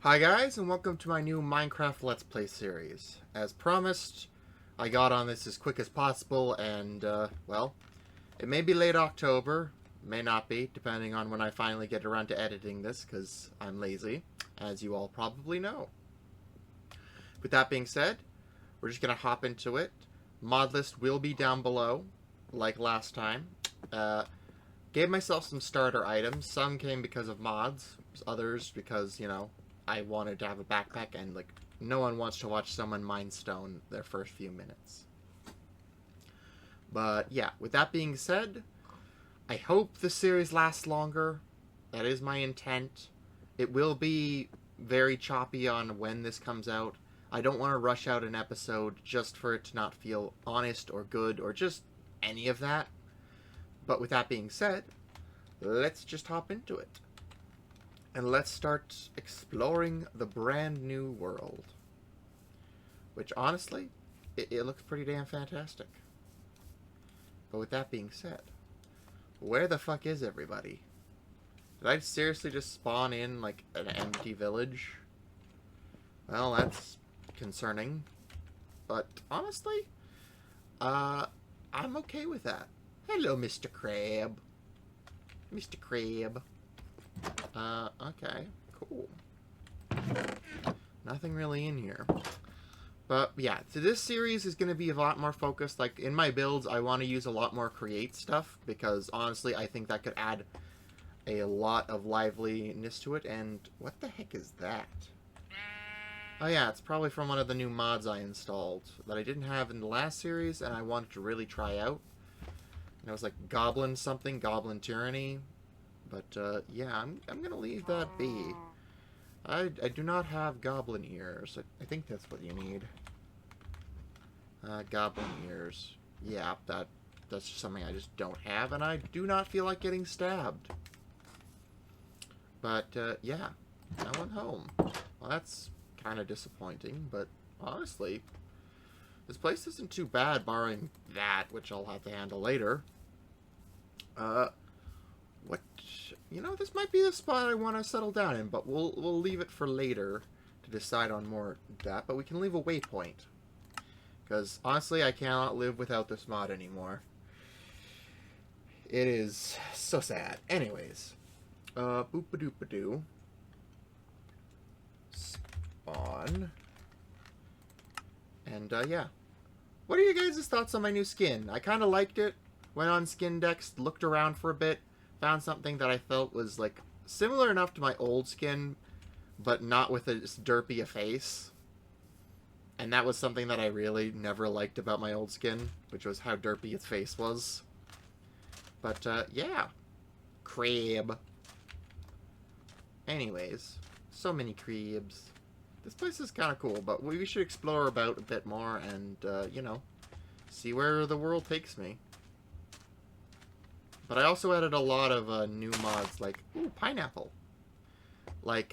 Hi guys, and welcome to my new Minecraft Let's Play series. As promised, I got on this as quick as possible, and, well, it may be late October, may not be, depending on when I finally get around to editing this, because I'm lazy, as you all probably know. With that being said, we're just going to hop into it. Mod list will be down below, like last time. Gave myself some starter items. Some came because of mods, others because, you know, I wanted to have a backpack, and like no one wants to watch someone mine stone their first few minutes. But yeah, with that being said, I hope the series lasts longer. That is my intent. It will be very choppy on when this comes out. I don't want to rush out an episode just for it to not feel honest or good or just any of that. But with that being said, let's just hop into it. And let's start exploring the brand new world. Which, honestly, it looks pretty damn fantastic. But with that being said, where the fuck is everybody? Did I seriously just spawn in, like, an empty village? Well, that's concerning. But, honestly, I'm okay with that. Hello, Mr. Crab. Mr. Crab. Okay, cool. Nothing really in here. But, yeah, so this series is going to be a lot more focused. Like, in my builds, I want to use a lot more create stuff, because, honestly, I think that could add a lot of liveliness to it. And what the heck is that? Oh, yeah, it's probably from one of the new mods I installed that I didn't have in the last series, and I wanted to really try out. And it was like goblin something, goblin tyranny. But, yeah, I'm gonna leave that be. I do not have goblin ears. I think that's what you need. Goblin ears. Yeah, that's just something I just don't have, and I do not feel like getting stabbed. But, yeah, I went home. Well, that's kind of disappointing, but honestly, this place isn't too bad, barring that, which I'll have to handle later. What? You know, this might be the spot I want to settle down in, but we'll leave it for later to decide on more of that. But we can leave a waypoint, because honestly, I cannot live without this mod anymore. It is so sad. Anyways, boop-a-doop-a-doo. Spawn. And yeah, what are you guys' thoughts on my new skin? I kind of liked it. Went on Skin Dex, looked around for a bit. Found something that I felt was, like, similar enough to my old skin, but not with as derpy a face. And that was something that I really never liked about my old skin, which was how derpy its face was. But, yeah. Crab. Anyways, so many crabs. This place is kind of cool, but we should explore about a bit more and, you know, see where the world takes me. But I also added a lot of new mods, like, ooh, pineapple. Like,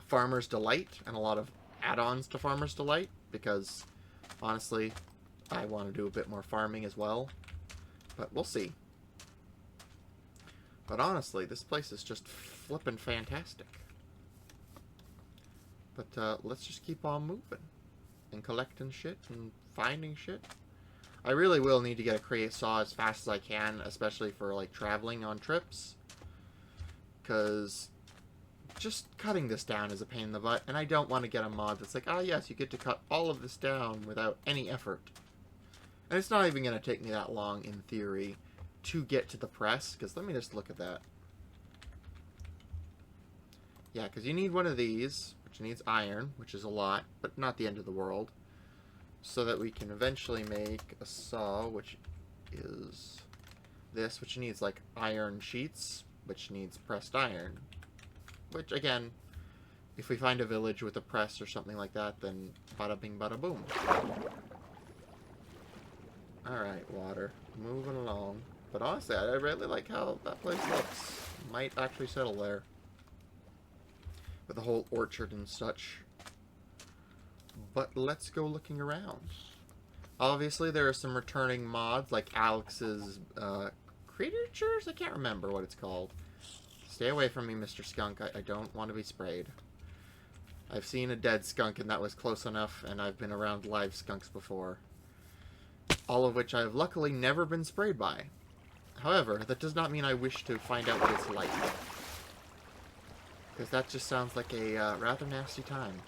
Farmer's Delight, and a lot of add-ons to Farmer's Delight, because, honestly, I want to do a bit more farming as well. But we'll see. But honestly, this place is just flippin' fantastic. But, let's just keep on moving. And collecting shit, and finding shit. I really will need to get a create saw as fast as I can, especially for, like, traveling on trips. Because just cutting this down is a pain in the butt, and I don't want to get a mod that's like, ah, yes, you get to cut all of this down without any effort. And it's not even going to take me that long, in theory, to get to the press, because let me just look at that. Yeah, because you need one of these, which needs iron, which is a lot, but not the end of the world. So that we can eventually make a saw, which is this, which needs, like, iron sheets, which needs pressed iron. Which, again, if we find a village with a press or something like that, then bada bing bada boom. Alright, water. Moving along. But honestly, I really like how that place looks. Might actually settle there. With the whole orchard and such. But let's go looking around. Obviously, there are some returning mods, like Alex's, Creatures? I can't remember what it's called. Stay away from me, Mr. Skunk. I don't want to be sprayed. I've seen a dead skunk, and that was close enough, and I've been around live skunks before. All of which I have luckily never been sprayed by. However, that does not mean I wish to find out what it's like. Because that just sounds like a rather nasty time.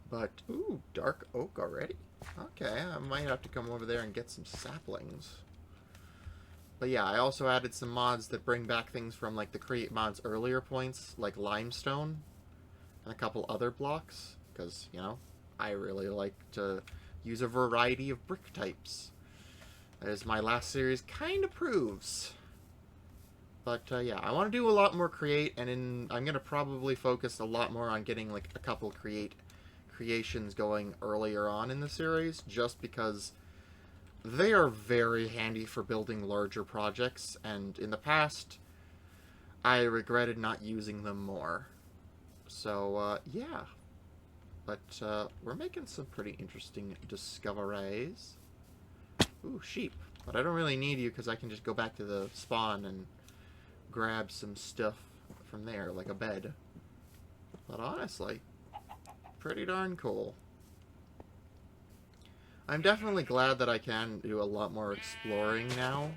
But, ooh, dark oak already? Okay, I might have to come over there and get some saplings. But yeah, I also added some mods that bring back things from like the create mods earlier points, like limestone, and a couple other blocks. Because, you know, I really like to use a variety of brick types. As my last series kind of proves. But yeah, I want to do a lot more create, and I'm going to probably focus a lot more on getting like a couple creations going earlier on in the series, just because they are very handy for building larger projects, and in the past, I regretted not using them more. So, yeah. But we're making some pretty interesting discoveries. Ooh, sheep. But I don't really need you because I can just go back to the spawn and grab some stuff from there, like a bed. But honestly, pretty darn cool. I'm definitely glad that I can do a lot more exploring now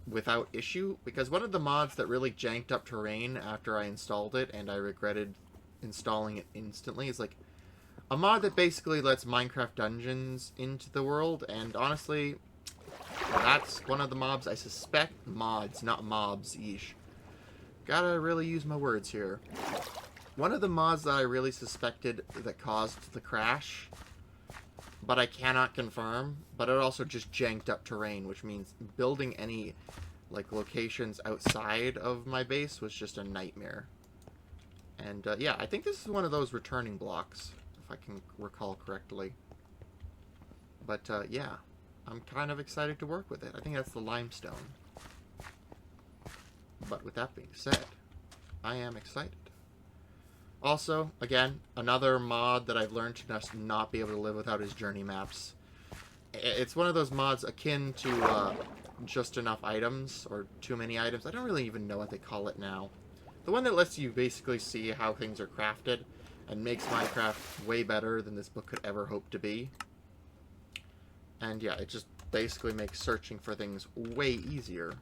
without issue, because one of the mods that really janked up terrain after I installed it, and I regretted installing it instantly, is like a mod that basically lets Minecraft dungeons into the world, and honestly, that's one of the mobs I suspect... Mods, not mobs, eesh. Gotta really use my words here. One of the mods that I really suspected that caused the crash, but I cannot confirm, but it also just janked up terrain, which means building any, like, locations outside of my base was just a nightmare. And, yeah, I think this is one of those returning blocks, if I can recall correctly. But, yeah, I'm kind of excited to work with it. I think that's the limestone. But with that being said, I am excited. Also, again, another mod that I've learned to just not be able to live without is journey maps. It's one of those mods akin to just enough items, or too many items. I don't really even know what they call it now. The one that lets you basically see how things are crafted and makes Minecraft way better than this book could ever hope to be. And yeah, it just basically makes searching for things way easier.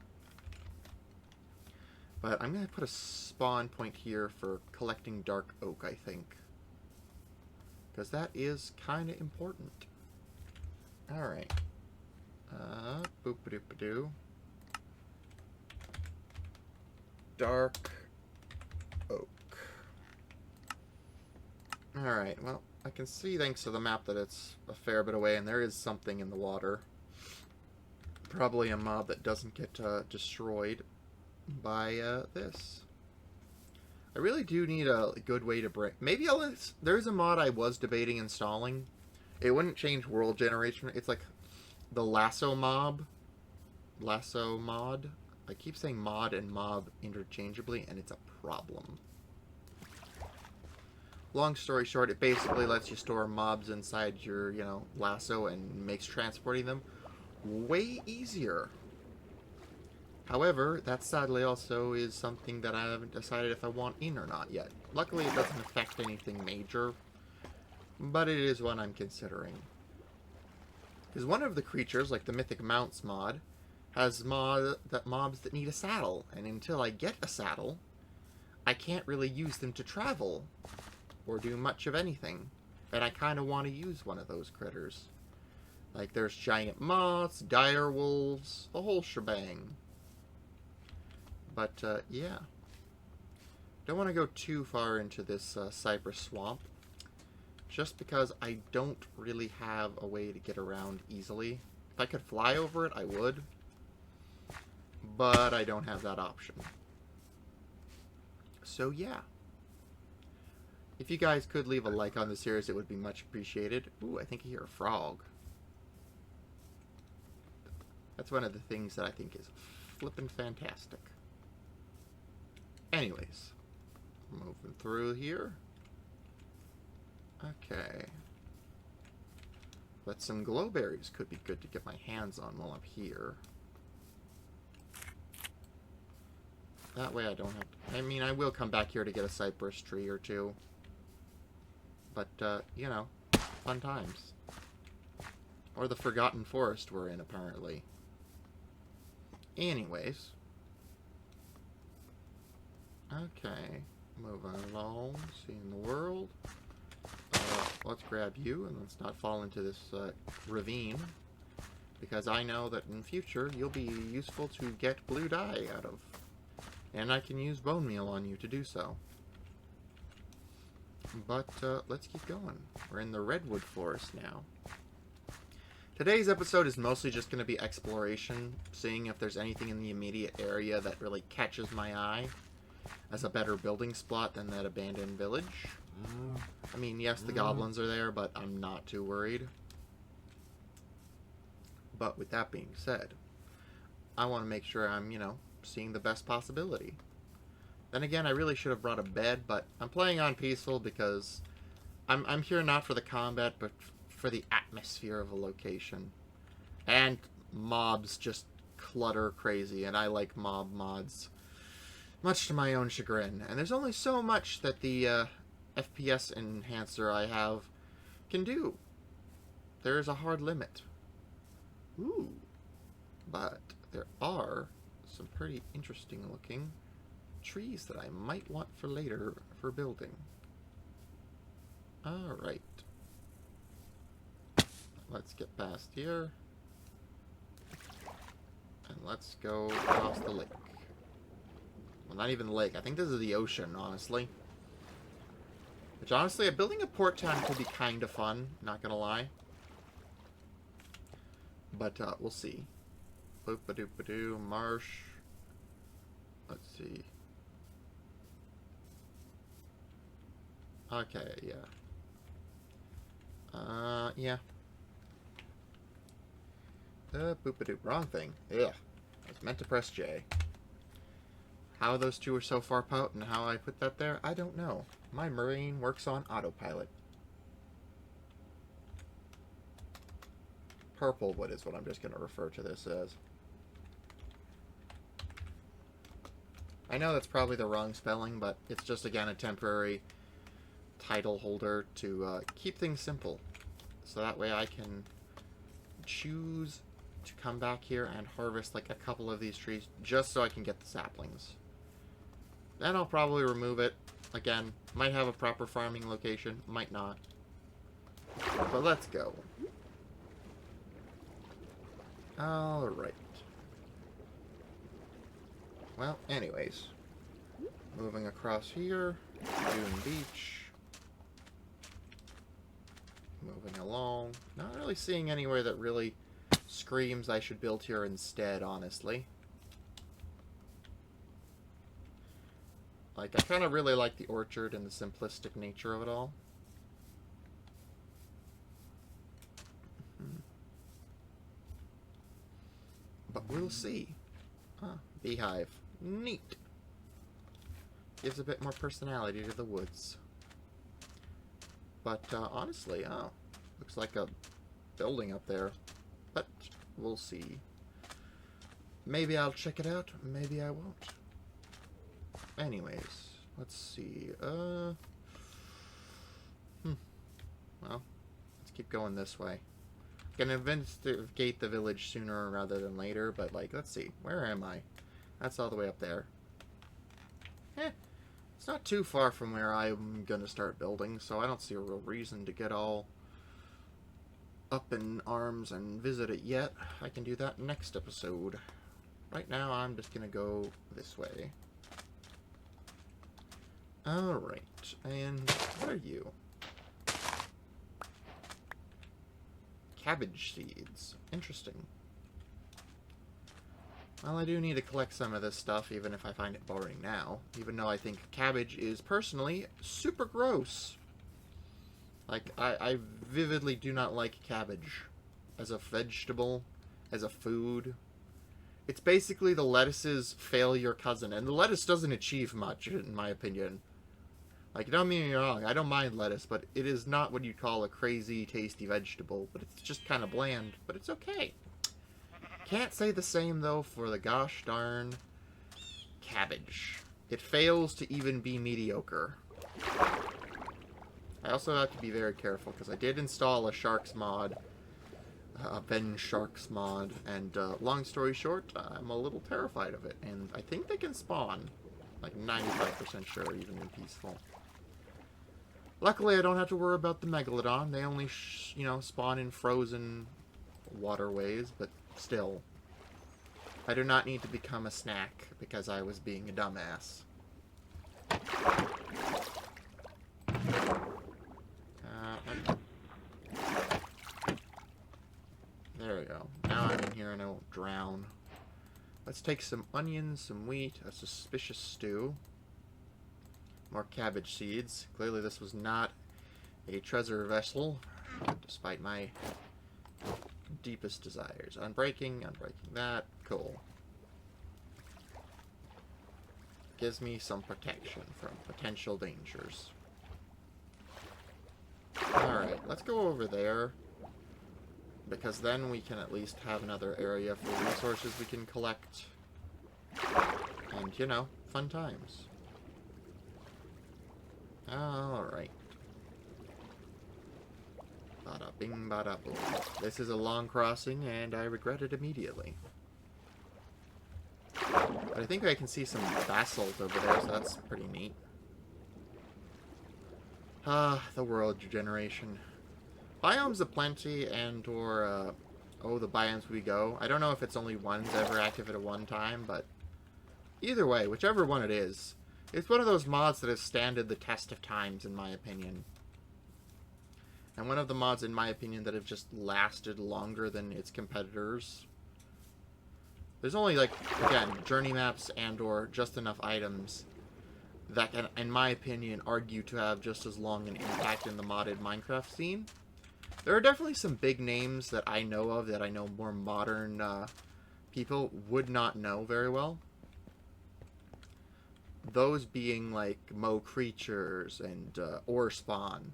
But I'm going to put a spawn point here for collecting dark oak, I think. Because that is kind of important. Alright. Boop-a-doop-a-doo. Dark oak. Alright, well, I can see thanks to the map that it's a fair bit away, and there is something in the water. Probably a mob that doesn't get destroyed by this. I really do need a good way to break. Maybe there's a mod I was debating installing. It wouldn't change world generation. It's like the lasso mod. I keep saying mod and mob interchangeably, and it's a problem. Long story short, it basically lets you store mobs inside your, you know, lasso and makes transporting them way easier. However, that sadly also is something that I haven't decided if I want in or not yet. Luckily, it doesn't affect anything major, but it is one I'm considering. Because one of the creatures, like the mythicmounts mod, has mobs that need a saddle, and until I get a saddle, I can't really use them to travel or do much of anything. And I kind of want to use one of those critters. Like, there's giant moths, dire wolves, the whole shebang. But, yeah. Don't want to go too far into this cypress swamp. Just because I don't really have a way to get around easily. If I could fly over it, I would. But I don't have that option. So, yeah. If you guys could leave a like on the series, it would be much appreciated. Ooh, I think I hear a frog. That's one of the things that I think is flippin' fantastic. Anyways, moving through here. Okay. But some glowberries could be good to get my hands on while I'm here. That way I don't have to... I mean, I will come back here to get a cypress tree or two. But, you know, fun times. Or the Forgotten Forest we're in, apparently. Anyways. Okay. Moving along. Seeing the world. Let's grab you, and let's not fall into this, ravine. Because I know that in future, you'll be useful to get blue dye out of. And I can use bone meal on you to do so. But, let's keep going. We're in the redwood forest now. Today's episode is mostly just going to be exploration, seeing if there's anything in the immediate area that really catches my eye as a better building spot than that abandoned village. I mean, yes, the goblins are there, but I'm not too worried. But with that being said, I want to make sure I'm, you know, seeing the best possibility. Then again, I really should have brought a bed, but I'm playing on peaceful because I'm here not for the combat, but for the atmosphere of a location. And mobs just clutter crazy, and I like mob mods, much to my own chagrin. And there's only so much that the FPS enhancer I have can do. There is a hard limit. Ooh. But there are some pretty interesting looking trees that I might want for later for building. Alright. Let's get past here. And let's go across the lake. Well, not even the lake. I think this is the ocean, honestly. Which, honestly, building a port town could be kind of fun, not gonna lie. But, we'll see. Boop-a-doop-a-doo, marsh. Let's see. Okay, yeah. Yeah. Boop-a-doop, wrong thing. Ugh. I was meant to press J. How those two are so far apart and how I put that there, I don't know. My brain works on autopilot. Purple wood is what I'm just going to refer to this as. I know that's probably the wrong spelling, but it's just, again, a temporary title holder to keep things simple. So that way I can choose to come back here and harvest like a couple of these trees just so I can get the saplings. Then I'll probably remove it. Again, might have a proper farming location, might not. But let's go. Alright. Well, anyways. Moving across here. Dune Beach. Moving along. Not really seeing anywhere that really screams I should build here instead, honestly. Like, I kind of really like the orchard and the simplistic nature of it all. But we'll see. Huh, beehive. Neat. Gives a bit more personality to the woods. But, honestly, oh, looks like a building up there. But, we'll see. Maybe I'll check it out, maybe I won't. Anyways, let's see, well, let's keep going this way. Gonna investigate the village sooner rather than later, but, like, let's see, where am I? That's all the way up there. It's not too far from where I'm gonna start building, so I don't see a real reason to get all up in arms and visit it yet. I can do that next episode. Right now, I'm just gonna go this way. Alright, and what are you? Cabbage seeds. Interesting. Well, I do need to collect some of this stuff, even if I find it boring now. Even though I think cabbage is, personally, super gross. Like, I vividly do not like cabbage. As a vegetable, as a food. It's basically the lettuce's failure cousin. And the lettuce doesn't achieve much, in my opinion. Like, don't get me wrong, I don't mind lettuce, but it is not what you'd call a crazy, tasty vegetable. But it's just kind of bland, but it's okay. Can't say the same, though, for the gosh darn cabbage. It fails to even be mediocre. I also have to be very careful, because I did install a sharks mod, a Ben Sharks mod, and long story short, I'm a little terrified of it, and I think they can spawn. Like 95% sure, even in peaceful. Luckily, I don't have to worry about the megalodon. They only, spawn in frozen waterways, but still. I do not need to become a snack because I was being a dumbass. There we go. Now I'm in here and I won't drown. Let's take some onions, some wheat, a suspicious stew. More cabbage seeds. Clearly this was not a treasure vessel, despite my deepest desires. Unbreaking that. Cool. Gives me some protection from potential dangers. Alright, let's go over there. Because then we can at least have another area for resources we can collect. And, fun times. Alright. Bada bing, bada boom. This is a long crossing, and I regret it immediately. But I think I can see some basalt over there, so that's pretty neat. The world regeneration. Biomes aplenty and or, the biomes we go. I don't know if it's only one's ever active at a one time, but either way, whichever one it is, it's one of those mods that has standed the test of times, in my opinion. And one of the mods, in my opinion, that have just lasted longer than its competitors. There's only, again, journey maps and or just enough items that can, in my opinion, argue to have just as long an impact in the modded Minecraft scene. There are definitely some big names that I know of that I know more modern people would not know very well. Those being like Mo Creatures and Ore Spawn.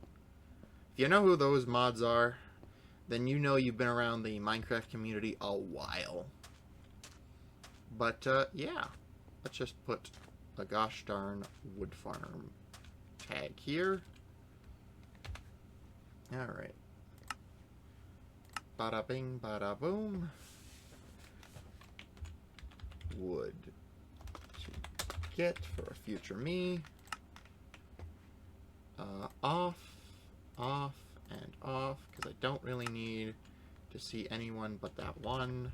If you know who those mods are, then you know you've been around the Minecraft community a while. But yeah, let's just put a gosh darn wood farm tag here. Alright. Bada bing, bada boom. Wood to get for a future me. Off, and off, because I don't really need to see anyone but that one.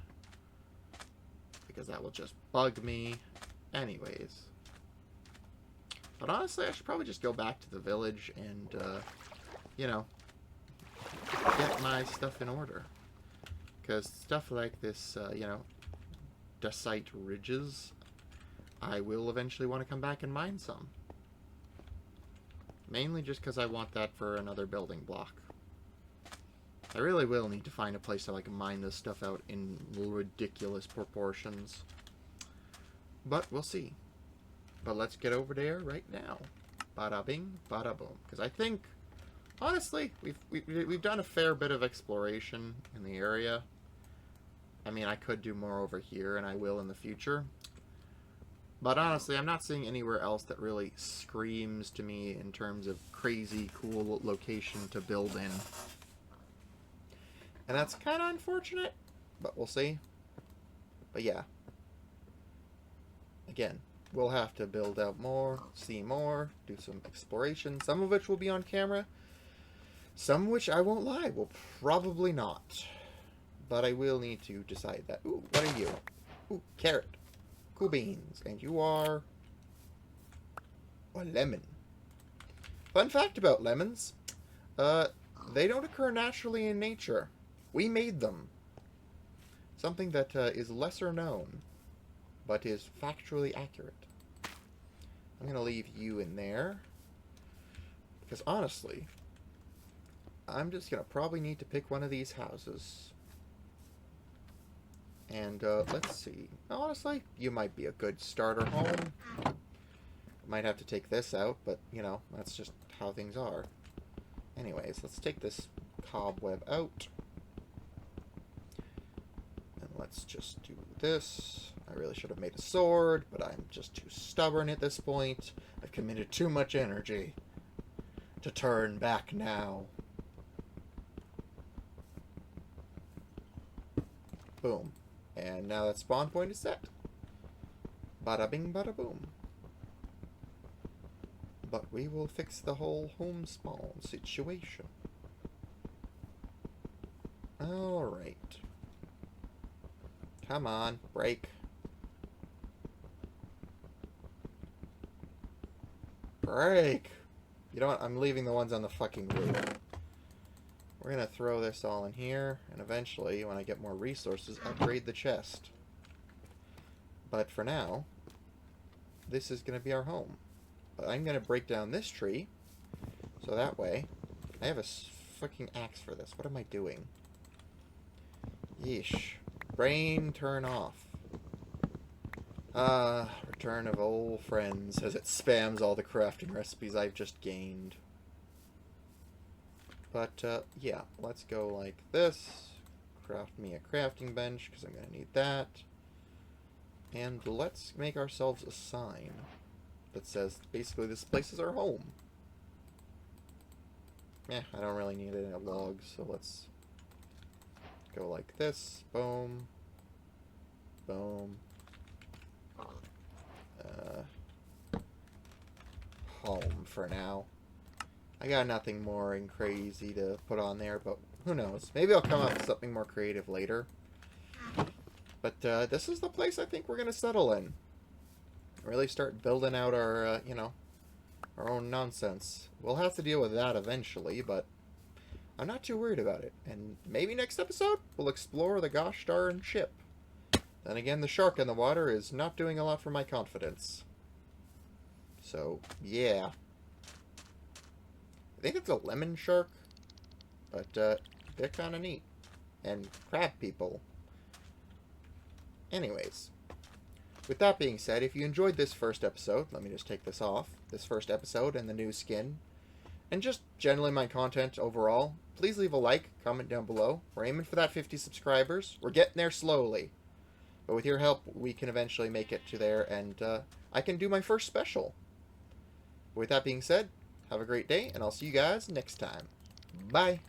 Because that will just bug me. Anyways. But honestly, I should probably just go back to the village and, get my stuff in order. Because stuff like this, dacite ridges, I will eventually want to come back and mine some. Mainly just because I want that for another building block. I really will need to find a place so I can mine this stuff out in ridiculous proportions. But we'll see. But let's get over there right now. Bada bing, bada boom. Because I think, honestly, we've done a fair bit of exploration in the area. I mean, I could do more over here, and I will in the future. But honestly, I'm not seeing anywhere else that really screams to me in terms of crazy cool location to build in. And that's kind of unfortunate, but we'll see. But yeah. Again, we'll have to build out more, see more, do some exploration, some of which will be on camera. Some of which, I won't lie, will probably not. But I will need to decide that. Ooh, what are you? Ooh, carrot. Cool beans. And you are a lemon. Fun fact about lemons. They don't occur naturally in nature. We made them. Something that is lesser known, but is factually accurate. I'm going to leave you in there. Because honestly, I'm just going to probably need to pick one of these houses. And let's see. Honestly, you might be a good starter home. Might have to take this out, but, that's just how things are. Anyways, let's take this cobweb out. And let's just do this. I really should have made a sword, but I'm just too stubborn at this point. I've committed too much energy to turn back now. Boom. And now that spawn point is set. Bada bing, bada boom. But we will fix the whole home spawn situation. Alright. Come on, break. Break! You know what? I'm leaving the ones on the fucking roof. We're gonna throw this all in here, and eventually, when I get more resources, upgrade the chest. But for now, this is gonna be our home. But I'm gonna break down this tree, so that way, I have a fucking axe for this. What am I doing? Yeesh. Brain turn off. Return of old friends, as it spams all the crafting recipes I've just gained. But, yeah, let's go like this. Craft me a crafting bench, because I'm going to need that. And let's make ourselves a sign that says, basically, this place is our home. I don't really need any logs, so let's go like this. Boom. Boom. Home for now. I got nothing more and crazy to put on there, but who knows? Maybe I'll come up with something more creative later. But this is the place I think we're going to settle in. Really start building out our, you know, our own nonsense. We'll have to deal with that eventually, but I'm not too worried about it. And maybe next episode, we'll explore the gosh darn ship. Then again, the shark in the water is not doing a lot for my confidence. So, yeah. I think it's a lemon shark, but they're kind of neat. And crab people. Anyways, with that being said, if you enjoyed this first episode, let me just take this off, this first episode and the new skin, and just generally my content overall, please leave a like, comment down below. We're aiming for that 50 subscribers. We're getting there slowly. But with your help, we can eventually make it to there, and I can do my first special. With that being said, have a great day, and I'll see you guys next time. Bye!